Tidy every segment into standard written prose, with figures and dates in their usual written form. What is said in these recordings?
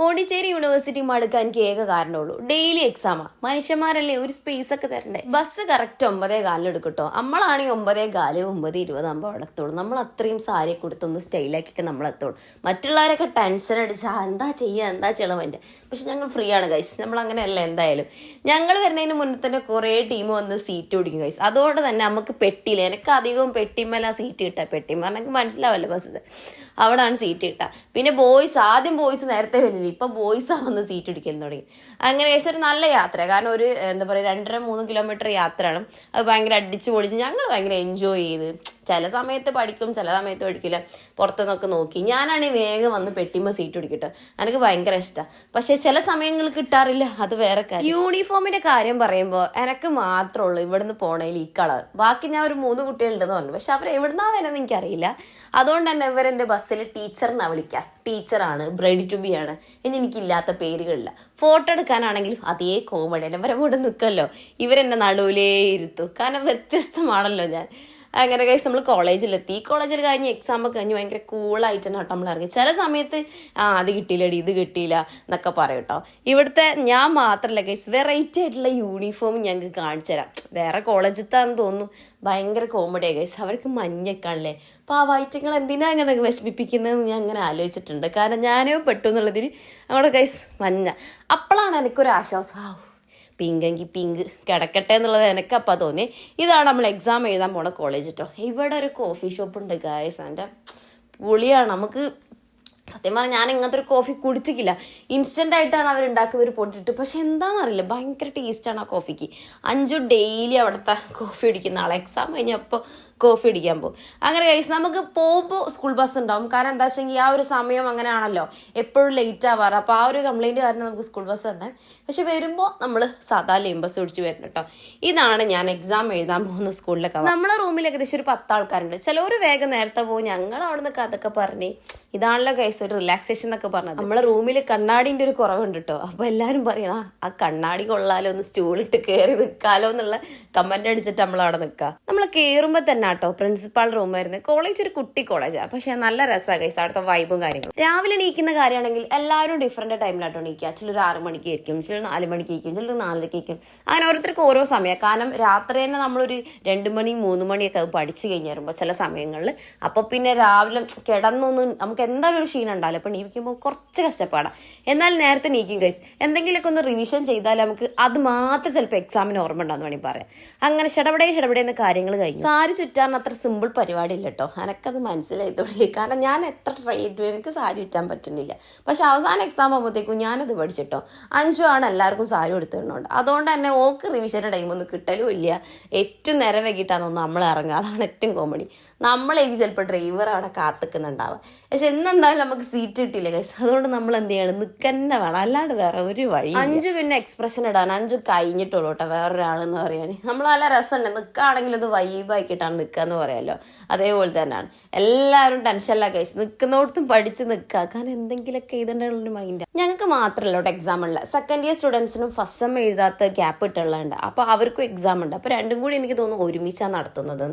Pondicherry university മടുക്കാൻ എനിക്ക് ഏക കാരണമുള്ളൂ, daily എക്സാമാ. മനുഷ്യന്മാരല്ലേ, ഒരു സ്പേസ് ഒക്കെ തരണ്ടേ. ബസ് കറക്റ്റ് 9:15 എടുക്കട്ടോ. നമ്മളാണെങ്കിൽ 9:15, 9:20 ആകുമ്പോൾ അവിടെ എത്തുള്ളൂ. നമ്മൾ അത്രയും സാരി കൊടുത്തൊന്ന് സ്റ്റൈലാക്കിയിട്ട് നമ്മളെത്തുള്ളൂ. മറ്റുള്ളവരൊക്കെ ടെൻഷൻ അടിച്ചാൽ എന്താ ചെയ്യണം എൻ്റെ. പക്ഷെ ഞങ്ങൾ ഫ്രീ ആണ് ഗൈസ്, നമ്മൾ അങ്ങനെയല്ല. എന്തായാലും ഞങ്ങൾ വരുന്നതിന് മുന്നേ തന്നെ കുറേ ടീം വന്ന് സീറ്റ് പിടിക്കും ഗൈസ്. അതുകൊണ്ട് തന്നെ നമുക്ക് പെട്ടിയില്ല. എനിക്ക് അധികവും പെട്ടിമേല സീറ്റ് കിട്ടുക. പെട്ടിമ എനിക്ക് മനസ്സിലാവല്ലോ ബസ്സിൽ, അവിടെയാണ് സീറ്റ് കിട്ടുക. പിന്നെ ആദ്യം ബോയ്സ് നേരത്തെ വരില്ല, ഇപ്പം ബോയ്സാ വന്ന് സീറ്റ് പിടിക്കാൻ തുടങ്ങി. അങ്ങനെ ഏകദേശം ഒരു നല്ല യാത്ര, കാരണം ഒരു എന്താ പറയുക 2.5-3 കിലോമീറ്റർ യാത്രയാണ്. അത് ഭയങ്കര അടിച്ച് പൊളിച്ച് ഞങ്ങൾ ഭയങ്കര എൻജോയ് ചെയ്ത്. ചില സമയത്ത് പഠിക്കും, ചില സമയത്ത് പഠിക്കില്ല. പുറത്തുനിന്നൊക്കെ നോക്കി ഞാനാണെങ്കിൽ വേഗം വന്ന് പെട്ടിമ്മ സീറ്റ് പിടിക്കട്ടോ. എനിക്ക് ഭയങ്കര ഇഷ്ടമാണ്. പക്ഷെ ചില സമയങ്ങളിൽ കിട്ടാറില്ല, അത് വേറെ കാര്യം. യൂണിഫോമിന്റെ കാര്യം പറയുമ്പോൾ എനിക്ക് മാത്രമേ ഉള്ളൂ ഇവിടുന്ന് പോണേൽ ഈ കളർ. ബാക്കി ഞാൻ ഒരു 3 കുട്ടികളുണ്ടെന്ന് പറഞ്ഞു, പക്ഷെ അവർ എവിടുന്നാ വരുന്നത് എനിക്കറിയില്ല. അതുകൊണ്ട് തന്നെ ഇവരെൻ്റെ ബസ്സിൽ ടീച്ചറിനാണ് വിളിക്കുക. ടീച്ചറാണ്, ബ്രൈഡ് ടു ബി ആണ്, ഇനി എനിക്കില്ലാത്ത പേരുകളില്ല. ഫോട്ടോ എടുക്കാനാണെങ്കിലും അതേ കോമഡി തന്നെ. ഇവരെ കൂടെ നിൽക്കല്ലോ, ഇവരെന്നെ നടുവിലേ ഇരുത്തും. കാരണം വ്യത്യസ്തമാണല്ലോ ഞാൻ. അങ്ങനെ കഴിച്ച് നമ്മൾ കോളേജിലെത്തി. കോളേജിൽ കഴിഞ്ഞ് എക്സാം ഒക്കെ കഴിഞ്ഞ് ഭയങ്കര കൂളായിട്ടാണ് കേട്ടോ നമ്മൾ ഇറങ്ങി. ചില സമയത്ത് അത് കിട്ടിയില്ലടി, ഇത് കിട്ടിയില്ല എന്നൊക്കെ പറയും കേട്ടോ. ഇവിടുത്തെ ഞാൻ മാത്രമല്ല ഗൈസ്, വെറൈറ്റി ആയിട്ടുള്ള യൂണിഫോം ഞങ്ങൾക്ക് കാണിച്ചു തരാം. വേറെ കോളേജിലത്താണെന്ന് തോന്നുന്നു. ഭയങ്കര കോമഡിയാണ് ഗൈസ്. അവർക്ക് മഞ്ഞക്കാണല്ലേ. അപ്പോൾ ആ വൈറ്റങ്ങൾ എന്തിനാ അങ്ങനെ വിഷമിപ്പിക്കുന്നതെന്ന് ഞാൻ അങ്ങനെ ആലോചിച്ചിട്ടുണ്ട്. കാരണം ഞാനോ പെട്ടു എന്നുള്ളതിന് അങ്ങോട്ട് ഗൈസ് മഞ്ഞ. അപ്പോഴാണ് എനിക്കൊരു ആശ്വാസം, പിങ്കെങ്കിൽ പിങ്ക് കിടക്കട്ടെ എന്നുള്ളത് എനിക്കപ്പം തോന്നി. ഇതാണ് നമ്മൾ എക്സാം എഴുതാൻ പോണ കോളേജ് കേട്ടോ. ഇവിടെ ഒരു കോഫി ഷോപ്പ് ഉണ്ട് ഗായ്സ്, എൻ്റെ പൊളിയാണ്. നമുക്ക് സത്യം പറഞ്ഞാൽ ഞാൻ ഇങ്ങനത്തെ ഒരു കോഫി കുടിച്ചിട്ടില്ല. ഇൻസ്റ്റൻ്റ് ആയിട്ടാണ് അവരുണ്ടാക്കുക, ഒരു പൊട്ടിട്ട്. പക്ഷെ എന്താണെന്നറിയില്ല, ഭയങ്കര ടേസ്റ്റാണ് ആ കോഫിക്ക്. 5 ഡെയിലി അവിടുത്തെ കോഫി അടിക്കുന്ന ആളെ. എക്സാം കഴിഞ്ഞപ്പോൾ കോഫി അടിക്കാൻ പോകും. അങ്ങനെ കഴിച്ച് നമുക്ക് പോകുമ്പോൾ സ്കൂൾ ബസ് ഉണ്ടാവും. കാരണം എന്താ വെച്ചെങ്കിൽ ആ ഒരു സമയം അങ്ങനെയാണല്ലോ, എപ്പോഴും ലേറ്റ് ആവാറ്. അപ്പോൾ ആ ഒരു കംപ്ലൈൻറ്റ് കാരണം നമുക്ക് സ്കൂൾ ബസ് തന്നെ. പക്ഷെ വരുമ്പോൾ നമ്മൾ സാധാ ലൈൻ ബസ് ഓടിച്ച് വരണം കേട്ടോ. ഇതാണ് ഞാൻ എക്സാം എഴുതാൻ പോകുന്ന സ്കൂളിലൊക്കെ. നമ്മളെ റൂമിൽ ഏകദേശം ഒരു 10 ആൾക്കാരുണ്ട്. ചിലവർ വേഗം നേരത്തെ പോകും. ഞങ്ങൾ അവിടെ നിന്ന് അതൊക്കെ പറഞ്ഞ് ഇതാണല്ലോ ഗൈസ് ഒരു റിലാക്സേഷൻ എന്നൊക്കെ പറഞ്ഞത്. നമ്മളെ റൂമിൽ കണ്ണാടിൻ്റെ ഒരു കുറവുണ്ട് കേട്ടോ. അപ്പോൾ എല്ലാവരും പറയണം ആ കണ്ണാടി കൊള്ളാലോ, ഒന്ന് സ്റ്റൂളിട്ട് കയറി നിൽക്കാലോ എന്നുള്ള കമൻ്റ് അടിച്ചിട്ട് നമ്മൾ അവിടെ നിൽക്കുക. നമ്മൾ കയറുമ്പോൾ തന്നെ കേട്ടോ പ്രിൻസിപ്പാൾ റൂമായിരുന്നു. കോളേജ് ഒരു കുട്ടി കോളേജാണ്, പക്ഷെ നല്ല രസമാണ് ഗൈസ് അവിടുത്തെ വൈബും കാര്യങ്ങളും. രാവിലെ എണീക്കുന്ന കാര്യമാണെങ്കിൽ എല്ലാവരും ഡിഫറെൻറ്റ് ടൈമിലാട്ടോ എണീക്കുക. ചിലർ 6 മണിക്ക് ആയിരിക്കും, ചിലർ 4 മണിക്ക് ആയിരിക്കും, ചിലർ 4:30 ആയിരിക്കും. അങ്ങനെ ഓരോരുത്തർക്ക് ഓരോ സമയം. കാരണം രാത്രി തന്നെ നമ്മളൊരു 2 മണി 3 മണിയൊക്കെ പഠിച്ചു കഴിഞ്ഞ് വരുമ്പോൾ ചില സമയങ്ങളിൽ. അപ്പോൾ പിന്നെ രാവിലെ കിടന്നൊന്നും നമുക്ക് എന്തായാലും ഒരു ക്ഷീണം ഉണ്ടാവില്ല. അപ്പോൾ എണീക്കുമ്പോൾ കുറച്ച് കഷ്ടപ്പാടാണ്. എന്നാൽ നേരത്തെ എണീക്കും ഗൈസ്. എന്തെങ്കിലുമൊക്കെ ഒന്ന് റിവിഷൻ ചെയ്താൽ നമുക്ക് അത് മാത്രം ചിലപ്പോൾ എക്സാമിന് ഓർമ്മ ഉണ്ടാകുന്ന വേണമെങ്കിൽ പറയാം. അങ്ങനെ ഷടപടേന്ന് കാര്യങ്ങൾ കഴിഞ്ഞു. സാരി ചുറ്റാൻ അത്ര സിമ്പിൾ പരിപാടി ഇല്ല കേട്ടോ. എനിക്കത് മനസ്സിലായി തുടങ്ങി. കാരണം ഞാൻ എത്ര ട്രൈ ചെയ്തു, എനിക്ക് സാരി ചുറ്റാൻ പറ്റുന്നില്ല. പക്ഷെ അവസാനം എക്സാം ആകുമ്പോഴത്തേക്കും ഞാനത് പഠിച്ചിട്ടോ. 5 ആണ് എല്ലാവർക്കും സാരി എടുത്തിടുന്നുണ്ട്. അതുകൊണ്ട് തന്നെ ഓക്ക് റിവിഷൻ്റെ ടൈമൊന്നും കിട്ടലും ഇല്ല. ഏറ്റവും നേരം വൈകിട്ടാണെന്ന് നമ്മൾ ഇറങ്ങുക. അതാണ് ഏറ്റവും കോമഡി. നമ്മളേക്ക് ചിലപ്പോൾ ഡ്രൈവർ അവിടെ കാത്തിക്കുന്നുണ്ടാവുക. പക്ഷെ എന്നെന്തായാലും നമുക്ക് സീറ്റ് കിട്ടിയില്ല ഗൈസ്. അതുകൊണ്ട് നമ്മൾ എന്ത് ചെയ്യണം, നിൽക്കന്നെ വേണം, അല്ലാണ്ട് വേറെ ഒരു വഴി. 5 പിന്നെ എക്സ്പ്രഷൻ ഇടാൻ 5 കഴിഞ്ഞിട്ടുള്ളൂ കേട്ടോ വേറൊരാളെന്ന് പറയുകയാണെങ്കിൽ. നമ്മൾ നല്ല രസമുണ്ട്, നിൽക്കുകയാണെങ്കിൽ അത് വൈബാക്കിയിട്ടാണ് നിൽക്കുക എന്ന് പറയാമല്ലോ. അതേപോലെ തന്നെയാണ് എല്ലാവരും ടെൻഷനല്ല ഗൈസ്. നിൽക്കുന്നിടത്തും പഠിച്ച് നിൽക്കുക. കാരണം എന്തെങ്കിലുമൊക്കെ എഴുതേണ്ടുള്ളൊരു മൈൻഡ്. ഞങ്ങൾക്ക് മാത്രമല്ല കേട്ടോ എക്സാം ഉള്ള. സെക്കൻഡ് ഇയർ സ്റ്റുഡൻസിനും ഫസ്റ്റ് സെം എഴുതാത്ത ഗ്യാപ്പ് ഇട്ടുള്ളതുണ്ട്. അപ്പോൾ അവർക്കും എക്സാം ഉണ്ട്. അപ്പോൾ രണ്ടും കൂടി എനിക്ക് തോന്നുന്നു ഒരുമിച്ചാണ് നടത്തുന്നത്.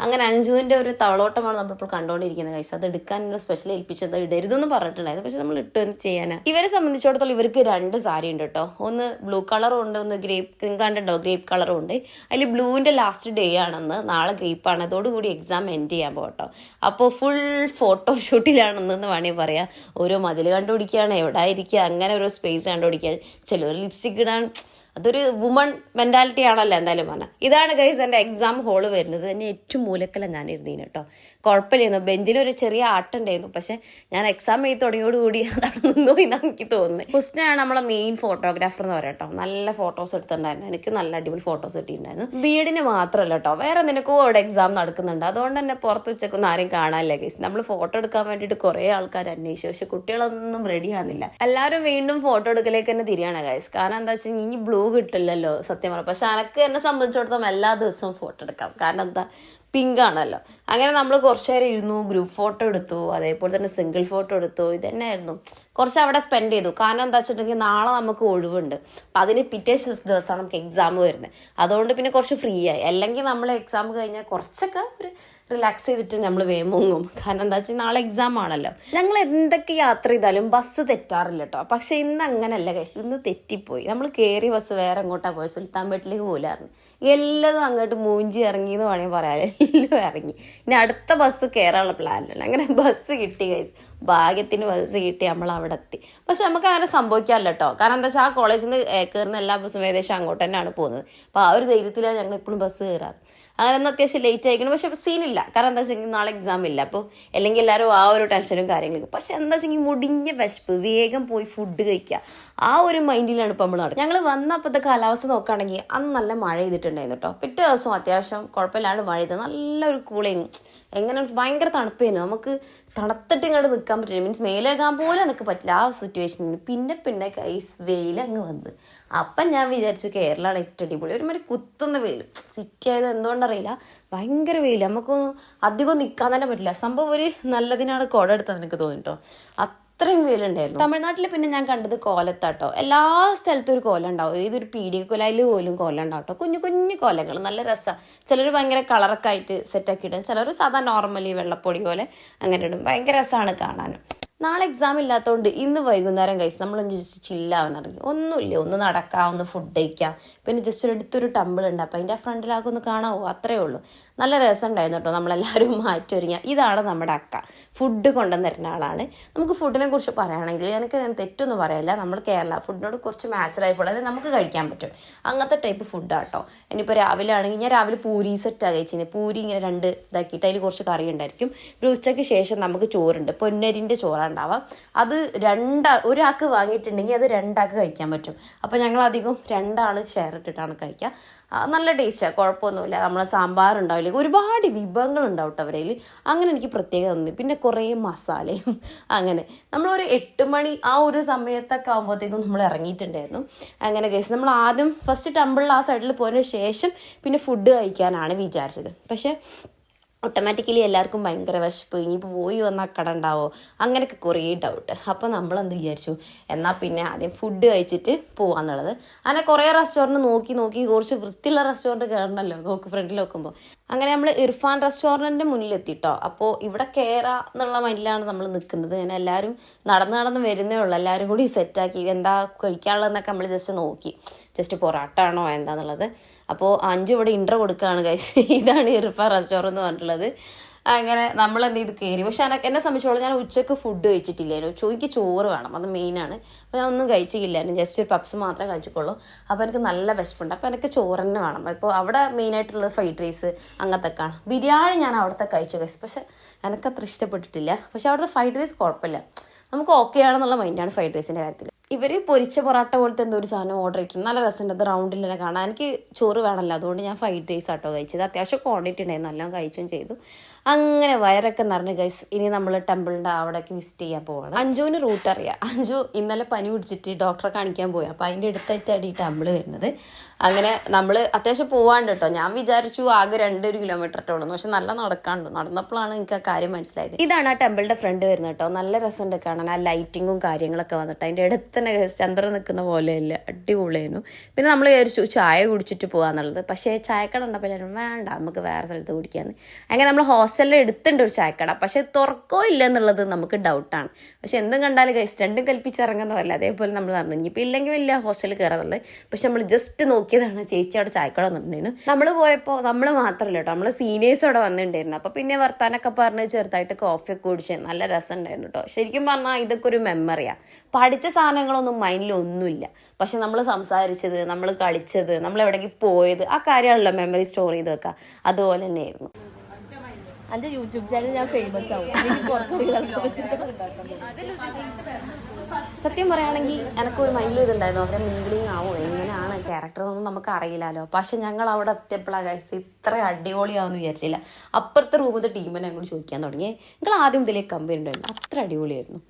അങ്ങനെ 5ൻ്റെ ഒരു തവളോട്ടമാണ് നമ്മളിപ്പോൾ കണ്ടുകൊണ്ടിരിക്കുന്നത് ഗൈസ്. അത് എടുക്കാനുള്ള സ്പെഷ്യൽ ഏൽപ്പിച്ചത് ഇടരുതെന്ന് പറഞ്ഞിട്ടുണ്ടായിരുന്നു. പക്ഷെ നമ്മൾ ഇട്ട് ചെയ്യാനാണ്. ഇവരെ സംബന്ധിച്ചിടത്തോളം ഇവർക്ക് 2 സാരി ഉണ്ട് കേട്ടോ. ഒന്ന് ബ്ലൂ കളറും ഉണ്ട്, ഒന്ന് ഗ്രേപ്പ്. നിങ്ങൾ കണ്ടിട്ടുണ്ടോ, ഗ്രേപ്പ് കളറും ഉണ്ട്. അതിൽ ബ്ലൂവിൻ്റെ ലാസ്റ്റ് ഡേ ആണെന്ന്, നാളെ ഗ്രേപ്പാണ്. അതോടുകൂടി എക്സാം എൻഡ് ചെയ്യാൻ പോകട്ടോ. അപ്പോൾ ഫുൾ ഫോട്ടോഷൂട്ടിലാണെന്ന് വേണമെങ്കിൽ പറയാം. ഓരോ മതിൽ കണ്ടുപിടിക്കുകയാണ്, എവിടെ ഇരിക്കുക, അങ്ങനെ ഓരോ സ്പേസ് കണ്ടുപിടിക്കുകയാണ്. ചിലർ ലിപ്സ്റ്റിക് ഇടാൻ. അതൊരു വുമൺ മെൻറ്റാലിറ്റി ആണല്ലോ എന്തായാലും പറഞ്ഞാൽ. ഇതാണ് ഗൈസ് എൻ്റെ എക്സാം ഹോള് വരുന്നത്. തന്നെ ഏറ്റവും മൂലക്കല്ല ഞാൻ ഇരുന്നീന് കേട്ടോ. കുഴപ്പമില്ലായിരുന്നു. ബെഞ്ചിലൊരു ചെറിയ ആട്ടുണ്ടായിരുന്നു. പക്ഷെ ഞാൻ എക്സാം എഴുതി തുടങ്ങിയോടുകൂടി അതവിടെ നിന്നോ എന്നാണ് എനിക്ക് തോന്നുന്നത്. ഹുസ്നയാണ് നമ്മളെ മെയിൻ ഫോട്ടോഗ്രാഫർ എന്ന് പറയാം കേട്ടോ. നല്ല ഫോട്ടോസ് എടുത്തിട്ടുണ്ടായിരുന്നു. എനിക്ക് നല്ല അടിപൊളി ഫോട്ടോസ് കിട്ടിയിട്ടുണ്ടായിരുന്നു. ബി.എഡിന് മാത്രമല്ല കേട്ടോ, വേറെ എന്തിനൊക്കെ അവിടെ എക്സാം നടക്കുന്നുണ്ട്. അതുകൊണ്ട് തന്നെ പുറത്ത് ഉച്ചക്കൊന്നും ആരും കാണാനില്ല ഗൈസ്. നമ്മൾ ഫോട്ടോ എടുക്കാൻ വേണ്ടിയിട്ട് കുറേ ആൾക്കാർ അന്വേഷിച്ചു. പക്ഷെ കുട്ടികളൊന്നും റെഡി ആകുന്നില്ല. എല്ലാവരും വീണ്ടും ഫോട്ടോ എടുക്കലേക്ക് തന്നെ തിരിയാണ് ഗൈസ്. കാരണം എന്താ വെച്ചാൽ ഇനി ബ്ലൂ കിട്ടില്ലല്ലോ സത്യം പറഞ്ഞാൽ. പക്ഷെ എന്നെ സംബന്ധിച്ചിടത്തോളം എല്ലാ ദിവസവും ഫോട്ടോ എടുക്കാം. കാരണം എന്താ, പിങ്ക് ആണല്ലോ. അങ്ങനെ നമ്മൾ കുറച്ച് നേരം ഇരുന്നു, ഗ്രൂപ്പ് ഫോട്ടോ എടുത്തു, അതേപോലെ തന്നെ സിംഗിൾ ഫോട്ടോ എടുത്തു. ഇതന്നെയായിരുന്നു കുറച്ച് അവിടെ സ്പെൻഡ് ചെയ്തു. കാരണം എന്താ വെച്ചിട്ടുണ്ടെങ്കിൽ നാളെ നമുക്ക് ഒഴിവുണ്ട്. അപ്പം അതിന് പിറ്റേ ദിവസമാണ് നമുക്ക് എക്സാം വരുന്നത്. അതുകൊണ്ട് പിന്നെ കുറച്ച് ഫ്രീ ആയി. അല്ലെങ്കിൽ നമ്മൾ എക്സാം കഴിഞ്ഞാൽ കുറച്ചൊക്കെ ഒരു റിലാക്സ് ചെയ്തിട്ട് നമ്മൾ വേമുങ്ങും. കാരണം എന്താ വെച്ചാൽ നാളെ എക്സാം ആണല്ലോ. ഞങ്ങൾ എന്തൊക്കെ യാത്ര ചെയ്താലും ബസ് തെറ്റാറില്ല കേട്ടോ. പക്ഷെ ഇന്ന് അങ്ങനെയല്ല ഗൈസ്, ഇന്ന് തെറ്റിപ്പോയി. നമ്മൾ കയറി ബസ് വേറെ എങ്ങോട്ടാണ് പോയത്, സുൽത്താൻപേട്ടിലേക്ക് പോലായിരുന്നു. എല്ലാതും അങ്ങോട്ട് മൂഞ്ചി ഇറങ്ങി എന്ന് വേണമെങ്കിൽ പറയാം. എല്ലാം ഇറങ്ങി. ഇനി അടുത്ത ബസ് കയറാനുള്ള പ്ലാനിലാണ്. അങ്ങനെ ബസ് കിട്ടി ഗൈസ്, ഭാഗ്യത്തിന് ബസ് കിട്ടി, നമ്മൾ അവിടെ എത്തി. പക്ഷെ നമുക്ക് അങ്ങനെ സംഭവിക്കാമല്ലോ കേട്ടോ. കാരണം എന്താ വെച്ചാൽ ആ കോളേജിൽ നിന്ന് കയറുന്ന എല്ലാ ബസ്സും ഏകദേശം അങ്ങോട്ട് തന്നെയാണ് പോകുന്നത്. അപ്പോൾ ആ ഒരു ധൈര്യത്തിലാണ് ഞങ്ങൾ എപ്പോഴും ബസ് കയറാറ്. അങ്ങനെ ഒന്ന് അത്യാവശ്യം ലേറ്റ് ആയിരിക്കണം. പക്ഷെ സീനില്ല, കാരണം എന്താ വെച്ചെങ്കിൽ നാളെ എക്സാം ഇല്ല. അപ്പോൾ അല്ലെങ്കിൽ എല്ലാവരും ആ ഒരു ടെൻഷനും കാര്യങ്ങളും. പക്ഷെ എന്താ വെച്ചെങ്കിൽ മുടിഞ്ഞ വിശപ്പ്, വേഗം പോയി ഫുഡ് കഴിക്കുക, ആ ഒരു മൈൻഡിലാണ് ഇപ്പോൾ നമ്മൾ നടക്കുന്നത്. ഞങ്ങൾ വന്നപ്പോഴത്തെ കാലാവസ്ഥ നോക്കുകയാണെങ്കിൽ അന്ന് നല്ല മഴ ചെയ്തിട്ടുണ്ടായിരുന്നു കേട്ടോ. പിറ്റേ ദിവസം അത്യാവശ്യം കുഴപ്പമില്ലാണ്ട് മഴ ചെയ്ത് നല്ലൊരു കൂളിങ്. എങ്ങനെ ഭയങ്കര തണുപ്പേനു, നമുക്ക് തണുത്തിട്ട് ഇങ്ങോട്ട് നിൽക്കാൻ പറ്റില്ല. മീൻസ് മേലെഴുകാൻ പോലും എനിക്ക് പറ്റില്ല ആ സിറ്റുവേഷനിൽ. പിന്നെ കൈസ് വെയിൽ അങ്ങ് വന്ന്. അപ്പം ഞാൻ വിചാരിച്ചു കേരളമാണ് ഏറ്റവും അടിപൊളി. ഒരുമാതിരി കുത്തുന്ന വെയിൽ, സിറ്റി ആയത് എന്തുകൊണ്ടറിയില്ല, ഭയങ്കര വെയിൽ. നമുക്കൊന്നും അധികം നിൽക്കാൻ തന്നെ പറ്റില്ല. സംഭവം ഒരു നല്ലതിനാണ് കുട എടുത്തത് എനിക്ക് തോന്നിട്ടോ. അത്രയും വെയിലുണ്ടായിരുന്നു. തമിഴ്നാട്ടിൽ പിന്നെ ഞാൻ കണ്ടത് കോലത്താട്ടോ. എല്ലാ സ്ഥലത്തും ഒരു കോലം ഉണ്ടാവും. ഏതൊരു പീഡികക്കൊലയിൽ പോലും കോലം ഉണ്ടാവും കേട്ടോ. കുഞ്ഞു കുഞ്ഞു കോലങ്ങൾ, നല്ല രസമാണ്. ചിലർ ഭയങ്കര കളറൊക്കെ ആയിട്ട് സെറ്റാക്കി ഇടും, ചിലർ സാധാ നോർമലി വെള്ളപ്പൊടി പോലെ അങ്ങനെ ഇടും. ഭയങ്കര രസമാണ് കാണാനും. നാളെ എക്സാം ഇല്ലാത്തതുകൊണ്ട് ഇന്ന് വൈകുന്നേരം കഴിച്ച് നമ്മളൊന്ന് ജസ്റ്റ് ചില്ലാവാൻ ഇറങ്ങി. ഒന്നുമില്ല, ഒന്ന് നടക്കാം, ഒന്ന് ഫുഡ് കഴിക്കാം. പിന്നെ ജസ്റ്റ് ഒരു അടുത്തൊരു ടെമ്പിൾ ഉണ്ട്, അപ്പം അതിൻ്റെ ഫ്രണ്ടിലാക്കി ഒന്ന് കാണാമോ, അത്രയേ ഉള്ളൂ. നല്ല രസം ഉണ്ടായിരുന്നു കേട്ടോ. നമ്മളെല്ലാവരും മാറ്റി ഒരുങ്ങിയ. ഇതാണ് നമ്മുടെ അക്ക, ഫുഡ് കൊണ്ടുവന്ന് തരുന്ന ആളാണ്. നമുക്ക് ഫുഡിനെ കുറിച്ച് പറയുകയാണെങ്കിൽ എനിക്ക് അങ്ങനെ തെറ്റൊന്നും പറയില്ല. നമ്മൾ കേരള ഫുഡിനോട് കുറച്ച് മാച്ചുറായി ഫുഡ്, അതായത് നമുക്ക് കഴിക്കാൻ പറ്റും അങ്ങനത്തെ ടൈപ്പ് ഫുഡാണ് കേട്ടോ. ഇനിയിപ്പോൾ രാവിലെ ആണെങ്കിൽ ഞാൻ രാവിലെ പൂരി സെറ്റാണ് കഴിച്ചിരുന്നത്. പൂരി ഇങ്ങനെ രണ്ട് ഇതാക്കിയിട്ട് അതിൽ കുറച്ച് കറി ഉണ്ടായിരിക്കും. പിന്നെ ഉച്ചയ്ക്ക് ശേഷം നമുക്ക് ചോറുണ്ട്, പൊന്നരിൻ്റെ ചോറാണ് ഉണ്ടാവാം. അത് ഒരാൾക്ക് വാങ്ങിയിട്ടുണ്ടെങ്കിൽ അത് രണ്ടാൾക്ക് കഴിക്കാൻ പറ്റും. അപ്പോൾ ഞങ്ങൾ അധികം രണ്ടാൾ ഷെയർ ഇട്ടിട്ടാണ് കഴിക്കുക. നല്ല ടേസ്റ്റാണ്, കുഴപ്പമൊന്നുമില്ല. നമ്മളെ സാമ്പാർ ഉണ്ടാവില്ല, ഒരുപാട് വിഭവങ്ങൾ ഉണ്ടാവും കേട്ടോ അവരയിൽ. അങ്ങനെ എനിക്ക് പ്രത്യേകം തോന്നി. പിന്നെ കുറേ മസാലയും. അങ്ങനെ നമ്മളൊരു 8 മണി ആ ഒരു സമയത്തൊക്കെ ആകുമ്പോഴത്തേക്കും നമ്മൾ ഇറങ്ങിയിട്ടുണ്ടായിരുന്നു. അങ്ങനെ കേസ് നമ്മൾ ആദ്യം ഫസ്റ്റ് ടെമ്പിളിൽ ആ സൈഡിൽ പോയതിന് ശേഷം പിന്നെ ഫുഡ് കഴിക്കാനാണ് വിചാരിച്ചത്. പക്ഷേ ഓട്ടോമാറ്റിക്കലി എല്ലാവർക്കും ഭയങ്കര വിശപ്പ്, ഇനിയിപ്പോൾ പോയി വന്നാൽ കട ഉണ്ടാവോ, അങ്ങനെയൊക്കെ കുറേ ഡൗട്ട്. അപ്പോൾ നമ്മളെന്ത് വിചാരിച്ചു, എന്നാൽ പിന്നെ ആദ്യം ഫുഡ് കഴിച്ചിട്ട് പോകാമെന്നുള്ളത്. അങ്ങനെ കുറേ റെസ്റ്റോറൻറ്റ് നോക്കി കുറച്ച് വൃത്തിയുള്ള റെസ്റ്റോറൻറ്റ് കയറണമല്ലോ നോക്ക് ഫ്രണ്ടിൽ നോക്കുമ്പോൾ. അങ്ങനെ നമ്മൾ ഇർഫാൻ റെസ്റ്റോറൻറ്റിൻ്റെ മുന്നിലെത്തിട്ടോ. അപ്പോൾ ഇവിടെ കയറാം എന്നുള്ള മൈൻഡിലാണ് നമ്മൾ നിൽക്കുന്നത്. അങ്ങനെ എല്ലാവരും നടന്ന് വരുന്നേ ഉള്ളൂ. എല്ലാവരും കൂടി സെറ്റാക്കി എന്താ കഴിക്കാനുള്ളതെന്നൊക്കെ നമ്മൾ ജസ്റ്റ് നോക്കി, ജസ്റ്റ് പൊറാട്ട ആണോ എന്താന്നുള്ളത്. അപ്പോൾ അഞ്ചു ഇവിടെ ഇൻട്രോ കൊടുക്കുകയാണ് ഗൈസ്. ഇതാണ് ഇർഫാൻ റെസ്റ്റോറൻറ്റ് എന്ന് പറഞ്ഞിട്ടുള്ളത്. അങ്ങനെ നമ്മൾ എന്ത് ചെയ്ത് കയറി. പക്ഷെ എന്നെ സംബന്ധിച്ചോളം ഞാൻ ഉച്ചക്ക് ഫുഡ് കഴിച്ചിട്ടില്ലായിരുന്നു. എനിക്ക് ചോറ് വേണം, അത് മെയിനാണ്. അപ്പോൾ ഞാൻ ഒന്നും കഴിച്ചില്ലായിരുന്നു, ജസ്റ്റ് ഒരു പപ്സ് മാത്രമേ കഴിച്ചിട്ടുള്ളൂ. അപ്പോൾ എനിക്ക് നല്ല വിശപ്പുണ്ട്, അപ്പോൾ എനിക്ക് ചോറ് തന്നെ വേണം. ഇപ്പോൾ അവിടെ മെയിനായിട്ടുള്ളത് ഫ്രൈഡ് റൈസ് അങ്ങനത്തെയൊക്കെയാണ്. ബിരിയാണി ഞാൻ അവിടുത്തെ കഴിച്ചു ഗൈസ്, പക്ഷെ എനിക്കത്ര ഇഷ്ടപ്പെട്ടിട്ടില്ല. പക്ഷെ അവിടുത്തെ ഫ്രൈഡ് റൈസ് കുഴപ്പമില്ല, നമുക്ക് ഓക്കെ ആണെന്നുള്ള മൈൻഡാണ് ഫ്രൈഡ് റൈസിൻ്റെ കാര്യത്തിൽ. ഇവർ പൊരിച്ച പൊറാട്ട പോലത്തെ എന്തോ ഒരു സാധനം ഓർഡർ ചെയ്തിട്ടുണ്ട്, നല്ല രസമുണ്ട്. അത് റൗണ്ടിൽ തന്നെ കാണാൻ. എനിക്ക് ചോറ് വേണമല്ലോ, അതുകൊണ്ട് ഞാൻ ഫ്രൈഡ് റൈസ് ആട്ടോ കഴിച്ചത്. അത്യാവശ്യം ക്വാണ്ടിറ്റി ഉണ്ടായിരുന്നു, എല്ലാം കഴിച്ചും ചെയ്തു. അങ്ങനെ വയറൊക്കെ നിറഞ്ഞു ഗൈസ്. ഇനി നമ്മൾ ടെമ്പിളിൻ്റെ അവിടേക്ക് വിസിറ്റ് ചെയ്യാൻ പോവാണ്. അഞ്ജുവിന് റൂട്ട് അറിയാം. അഞ്ജു ഇന്നലെ പനി പിടിച്ചിട്ട് ഡോക്ടറെ കാണിക്കാൻ പോയി. അപ്പോൾ അതിൻ്റെ അടുത്തായിട്ടാണ് ഈ ടെമ്പിൾ വരുന്നത്. അങ്ങനെ നമ്മൾ അത്യാവശ്യം പോവാണ്ട് കേട്ടോ. ഞാൻ വിചാരിച്ചു ആകെ 2 കിലോമീറ്റർ ഉള്ളൂ, പക്ഷെ നല്ല നടക്കാണ്ട്. നടന്നപ്പോഴാണ് എനിക്ക് ആ കാര്യം മനസ്സിലായത്. ഇതാണ് ആ ടെമ്പിളിൻ്റെ ഫ്രണ്ട് വരുന്നത് കേട്ടോ. നല്ല രസമുണ്ട് കാണാൻ, ആ ലൈറ്റിങ്ങും കാര്യങ്ങളൊക്കെ വന്നിട്ട്. അതിൻ്റെ അടുത്ത് തന്നെ ചന്ദ്രൻ നിൽക്കുന്ന പോലെയല്ല, അടിപൊളിയായിരുന്നു. പിന്നെ നമ്മൾ വിചാരിച്ചു ചായ കുടിച്ചിട്ട് പോകാന്നുള്ളത്. പക്ഷേ ചായക്കട ഉണ്ടപ്പോൾ എല്ലാവരും വേണ്ട, നമുക്ക് വേറെ സ്ഥലത്ത് കുടിക്കാമെന്ന്. അങ്ങനെ നമ്മൾ ഹോസ്റ്റലിൽ എടുത്തിട്ടുണ്ട് ഒരു ചായക്കട, പക്ഷേ തുറക്കോ ഇല്ല എന്നുള്ളത് നമുക്ക് ഡൗട്ടാണ്. പക്ഷെ എന്തും കണ്ടാലും ഗൈസ് രണ്ടും കൽപ്പിച്ചിറങ്ങുന്ന പോലെ അതേപോലെ നമ്മൾ നടന്നു. ഇനിയിപ്പോൾ ഇല്ലെങ്കിൽ വലിയ ഹോസ്റ്റലിൽ കയറാന്നുള്ളത്. പക്ഷെ നമ്മൾ ജസ്റ്റ് നോക്കിയതാണ്, ചേച്ചി അവിടെ ചായക്കട വന്നിട്ടുണ്ടായിരുന്നു. നമ്മൾ പോയപ്പോൾ നമ്മൾ മാത്രമല്ല കേട്ടോ, നമ്മൾ സീനിയേഴ്സ് അവിടെ വന്നിട്ടുണ്ടായിരുന്നു. അപ്പോൾ പിന്നെ വർത്താനൊക്കെ പറഞ്ഞ് ചെറുതായിട്ട് കോഫിയൊക്കെ കുടിച്ച് നല്ല രസം ഉണ്ടായിരുന്നു കേട്ടോ. ശരിക്കും പറഞ്ഞാൽ ഇതൊക്കെ ഒരു മെമ്മറിയാണ്. പഠിച്ച സാധനങ്ങളൊന്നും മൈൻഡിൽ ഒന്നുമില്ല, പക്ഷെ നമ്മൾ സംസാരിച്ചത്, നമ്മൾ കളിച്ചത്, നമ്മൾ എവിടേക്ക് പോയത്, ആ കാര്യമാണല്ലോ മെമ്മറി സ്റ്റോർ ചെയ്ത് വെക്കുക. അതുപോലെ തന്നെയായിരുന്നു. എൻ്റെ യൂട്യൂബ് ചാനൽ ഞാൻ ഫേമസ് ആവും. സത്യം പറയുകയാണെങ്കിൽ എനിക്കൊരു മൈൻഡിൽ ഇതുണ്ടായിരുന്നു, അവരെ മിങ്കിളിങ് ആവോ എങ്ങനെയാണ് ക്യാരക്ടർ എന്നൊന്നും നമുക്ക് അറിയില്ലല്ലോ. പക്ഷെ ഞങ്ങൾ അവിടെ എത്തിയപ്പോഴാണ് ഗൈസ് ഇത്ര അടിപൊളിയാവുമെന്ന് വിചാരിച്ചില്ല. അപ്പുറത്തെ റൂമിലത്തെ ടീമിനെ ഞങ്ങൾ ചോദിക്കാൻ തുടങ്ങി, നിങ്ങൾ ആദ്യം മുതലേ കമ്പനി ഉണ്ടായിരുന്നു, അത്ര അടിപൊളിയായിരുന്നു.